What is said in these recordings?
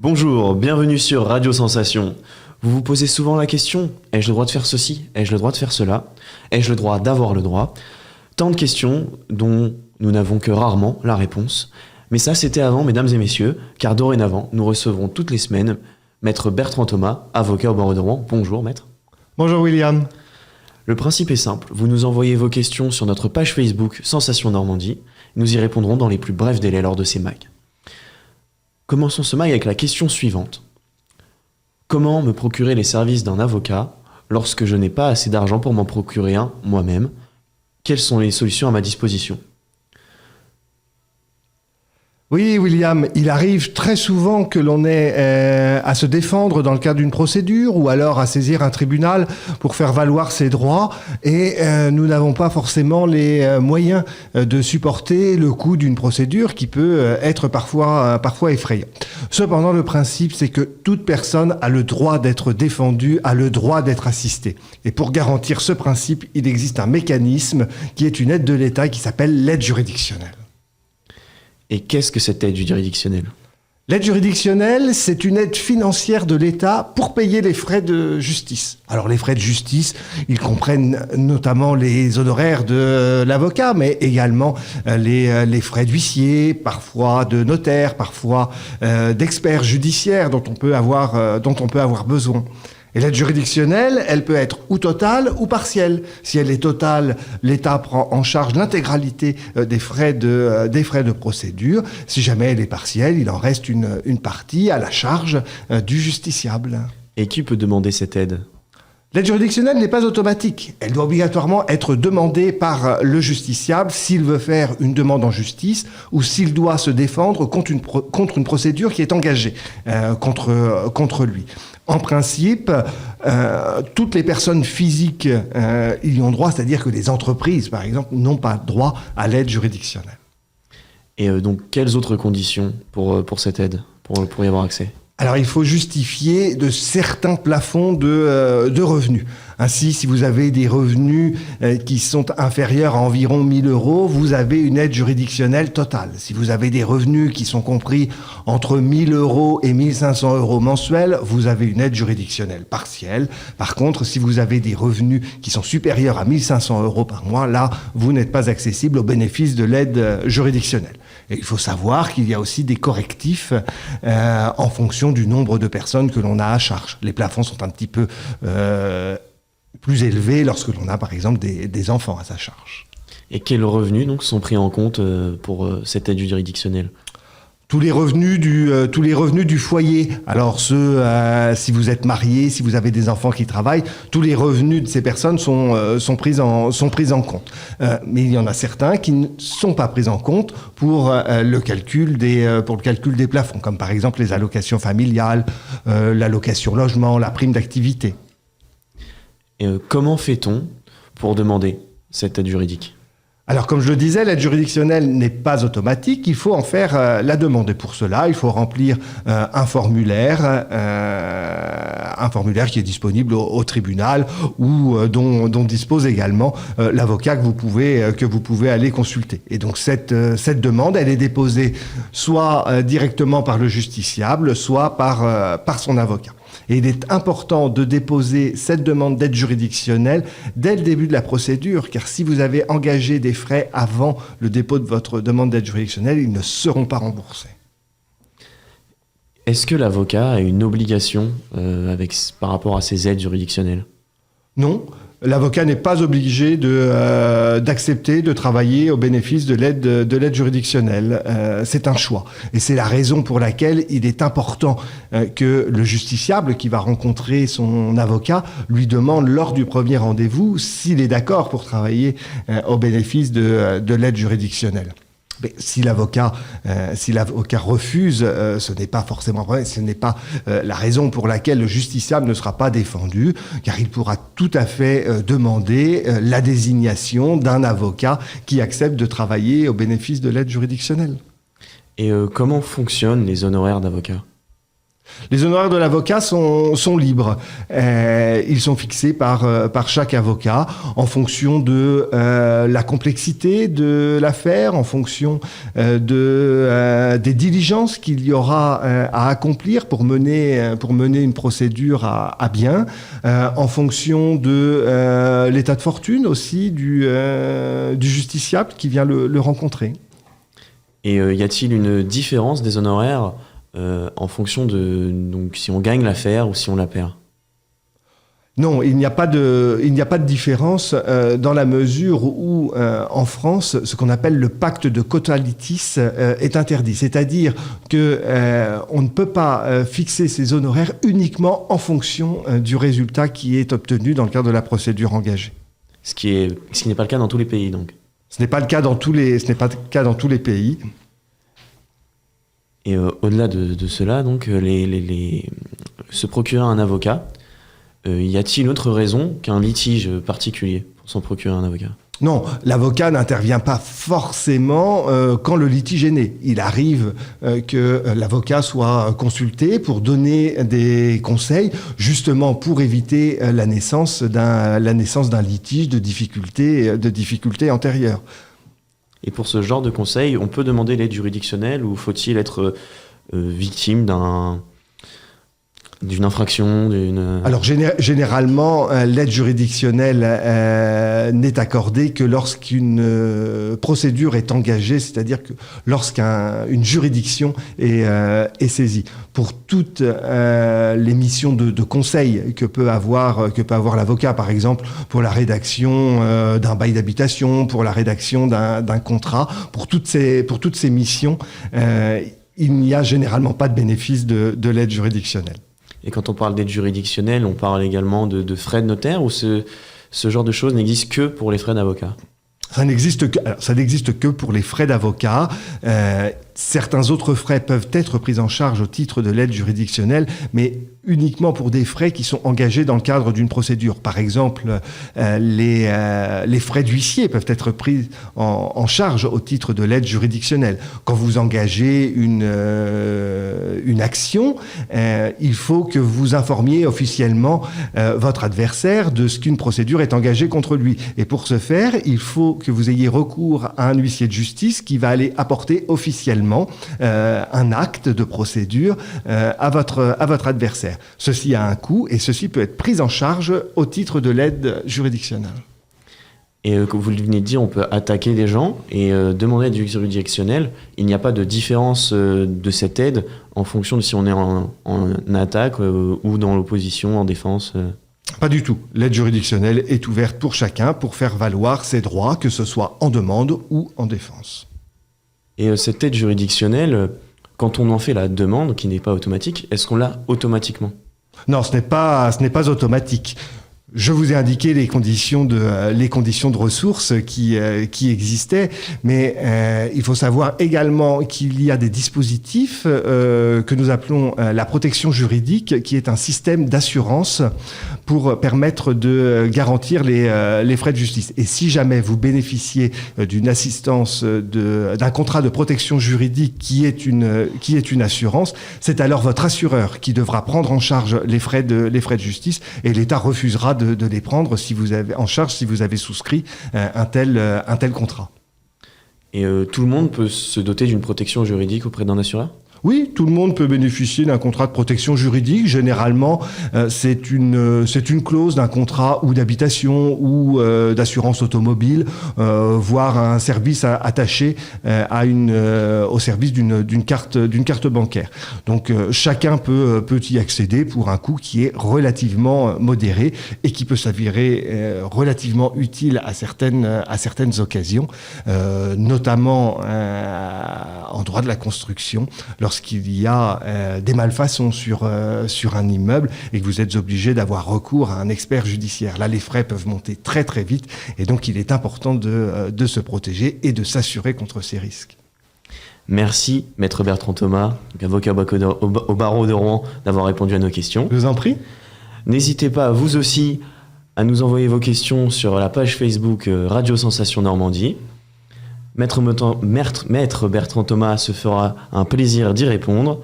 Bonjour, bienvenue sur Radio Sensation. Vous vous posez souvent la question, ai-je le droit de faire ceci? Ai-je le droit de faire cela? Ai-je le droit d'avoir le droit? Tant de questions dont nous n'avons que rarement la réponse. Mais ça, c'était avant, mesdames et messieurs, car dorénavant, nous recevrons toutes les semaines Maître Bertrand Thomas, avocat au barreau de Rouen. Bonjour, maître. Bonjour William. Le principe est simple, vous nous envoyez vos questions sur notre page Facebook Sensation Normandie. Nous y répondrons dans les plus brefs délais lors de ces mags. Commençons ce mag avec la question suivante. Comment me procurer les services d'un avocat lorsque je n'ai pas assez d'argent pour m'en procurer un moi-même? Quelles sont les solutions à ma disposition? Oui William, il arrive très souvent que l'on ait à se défendre dans le cadre d'une procédure ou alors à saisir un tribunal pour faire valoir ses droits et nous n'avons pas forcément les moyens de supporter le coût d'une procédure qui peut être parfois effrayant. Cependant, le principe, c'est que toute personne a le droit d'être défendue, a le droit d'être assistée. Et pour garantir ce principe, il existe un mécanisme qui est une aide de l'État qui s'appelle l'aide juridictionnelle. Et qu'est-ce que cette aide juridictionnelle? L'aide juridictionnelle, c'est une aide financière de l'État pour payer les frais de justice. Alors les frais de justice, ils comprennent notamment les honoraires de l'avocat, mais également les frais d'huissier, parfois de notaire, parfois d'experts judiciaires dont on peut avoir besoin. Et l'aide juridictionnelle, elle peut être ou totale ou partielle. Si elle est totale, l'État prend en charge l'intégralité des frais de procédure. Si jamais elle est partielle, il en reste une partie à la charge du justiciable. Et qui peut demander cette aide? L'aide juridictionnelle n'est pas automatique. Elle doit obligatoirement être demandée par le justiciable s'il veut faire une demande en justice ou s'il doit se défendre contre une procédure qui est engagée contre lui. En principe, toutes les personnes physiques y ont droit, c'est-à-dire que les entreprises, par exemple, n'ont pas droit à l'aide juridictionnelle. Et donc, quelles autres conditions pour cette aide, pour y avoir accès? Alors, il faut justifier de certains plafonds de revenus. Ainsi, si vous avez des revenus qui sont inférieurs à environ 1 000 euros, vous avez une aide juridictionnelle totale. Si vous avez des revenus qui sont compris entre 1 000 euros et 1 500 euros mensuels, vous avez une aide juridictionnelle partielle. Par contre, si vous avez des revenus qui sont supérieurs à 1 500 euros par mois, là, vous n'êtes pas accessible au bénéfice de l'aide juridictionnelle. Et il faut savoir qu'il y a aussi des correctifs en fonction du nombre de personnes que l'on a à charge. Les plafonds sont un petit peu plus élevés lorsque l'on a par exemple des enfants à sa charge. Et quels revenus donc sont pris en compte pour cette aide juridictionnelle? Tous les revenus du foyer. Alors si vous êtes marié, si vous avez des enfants qui travaillent, tous les revenus de ces personnes sont pris en compte. Mais il y en a certains qui ne sont pas pris en compte pour le calcul des plafonds, comme par exemple les allocations familiales, l'allocation logement, la prime d'activité. Et comment fait-on pour demander cette aide juridique? Alors, comme je le disais, l'aide juridictionnelle n'est pas automatique. Il faut en faire la demande. Et pour cela, il faut remplir un formulaire qui est disponible au tribunal ou dont dispose également l'avocat que vous pouvez aller consulter. Et donc, cette demande, elle est déposée soit directement par le justiciable, soit par son avocat. Et il est important de déposer cette demande d'aide juridictionnelle dès le début de la procédure, car si vous avez engagé des frais avant le dépôt de votre demande d'aide juridictionnelle, ils ne seront pas remboursés. Est-ce que l'avocat a une obligation par rapport à ces aides juridictionnelles? Non. L'avocat n'est pas obligé d'accepter de travailler au bénéfice de l'aide juridictionnelle. C'est un choix. Et c'est la raison pour laquelle il est important que le justiciable qui va rencontrer son avocat lui demande lors du premier rendez-vous s'il est d'accord pour travailler au bénéfice de l'aide juridictionnelle. Mais si l'avocat refuse, ce n'est pas forcément vrai, ce n'est pas la raison pour laquelle le justiciable ne sera pas défendu, car il pourra tout à fait demander la désignation d'un avocat qui accepte de travailler au bénéfice de l'aide juridictionnelle. Et comment fonctionnent les honoraires d'avocat? Les honoraires de l'avocat sont libres. Ils sont fixés par chaque avocat en fonction de la complexité de l'affaire, en fonction des diligences qu'il y aura à accomplir pour mener une procédure à bien, en fonction de l'état de fortune aussi du justiciable qui vient le rencontrer. Et y a-t-il une différence des honoraires en fonction de donc si on gagne l'affaire ou si on la perd? Non, il n'y a pas de différence dans la mesure où, en France, ce qu'on appelle le pacte de quota litis est interdit. C'est-à-dire que on ne peut pas fixer ses honoraires uniquement en fonction du résultat qui est obtenu dans le cadre de la procédure engagée. Ce qui n'est pas le cas dans tous les pays, donc. Ce n'est pas le cas dans tous les pays. Et au-delà de cela, donc, se procurer un avocat, y a-t-il autre raison qu'un litige particulier pour s'en procurer un avocat? Non, l'avocat n'intervient pas forcément quand le litige est né. Il arrive que l'avocat soit consulté pour donner des conseils, justement pour éviter la naissance d'un litige de difficultés antérieures. Et pour ce genre de conseil, on peut demander l'aide juridictionnelle ou faut-il être victime d'une infraction, Alors généralement, l'aide juridictionnelle n'est accordée que lorsqu'une procédure est engagée, c'est-à-dire que lorsqu'une juridiction est saisie. Pour toutes les missions de conseil que peut avoir l'avocat, par exemple pour la rédaction d'un bail d'habitation, pour la rédaction d'un contrat, pour toutes ces missions, il n'y a généralement pas de bénéfice de l'aide juridictionnelle. Et quand on parle d'aide juridictionnelle, on parle également de frais de notaire ou ce genre de choses n'existe que pour les frais d'avocat? Ça n'existe que pour les frais d'avocat. Certains autres frais peuvent être pris en charge au titre de l'aide juridictionnelle, mais uniquement pour des frais qui sont engagés dans le cadre d'une procédure. Par exemple, les frais d'huissier peuvent être pris en charge au titre de l'aide juridictionnelle. Quand vous engagez une action, il faut que vous informiez officiellement votre adversaire de ce qu'une procédure est engagée contre lui. Et pour ce faire, il faut que vous ayez recours à un huissier de justice qui va aller apporter officiellement un acte de procédure à votre adversaire. Ceci a un coût et ceci peut être pris en charge au titre de l'aide juridictionnelle. Et comme vous venez de dire, on peut attaquer des gens et demander l'aide juridictionnelle. Il n'y a pas de différence de cette aide en fonction de si on est en attaque ou dans l'opposition, en défense. Pas du tout. L'aide juridictionnelle est ouverte pour chacun pour faire valoir ses droits, que ce soit en demande ou en défense. Et cette aide juridictionnelle, quand on en fait la demande, qui n'est pas automatique, est-ce qu'on l'a automatiquement? Non, ce n'est pas automatique. Je vous ai indiqué les conditions de ressources qui existaient, mais il faut savoir également qu'il y a des dispositifs que nous appelons la protection juridique, qui est un système d'assurance pour permettre de garantir les frais de justice. Et si jamais vous bénéficiez d'une assistance d'un contrat de protection juridique qui est une assurance, c'est alors votre assureur qui devra prendre en charge les frais de justice, et l'État refusera de les prendre si vous avez souscrit un tel contrat. Et tout le monde peut se doter d'une protection juridique auprès d'un assureur? Oui, tout le monde peut bénéficier d'un contrat de protection juridique. Généralement, c'est une clause d'un contrat ou d'habitation ou d'assurance automobile, voire un service attaché au service d'une carte bancaire. Donc chacun peut y accéder pour un coût qui est relativement modéré et qui peut s'avérer relativement utile à certaines occasions, notamment en droit de la construction, lorsqu'il y a des malfaçons sur un immeuble et que vous êtes obligé d'avoir recours à un expert judiciaire. Là, les frais peuvent monter très très vite et donc il est important de se protéger et de s'assurer contre ces risques. Merci, Maître Bertrand Thomas, avocat au barreau de Rouen, d'avoir répondu à nos questions. Je vous en prie. N'hésitez pas, vous aussi, à nous envoyer vos questions sur la page Facebook Radio Sensation Normandie. Maître Bertrand Thomas se fera un plaisir d'y répondre.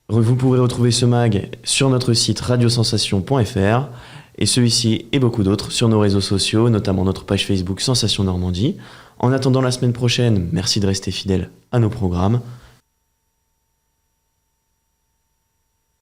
Vous pourrez retrouver ce mag sur notre site radiosensation.fr et celui-ci et beaucoup d'autres sur nos réseaux sociaux, notamment notre page Facebook Sensation Normandie. En attendant la semaine prochaine, merci de rester fidèle à nos programmes.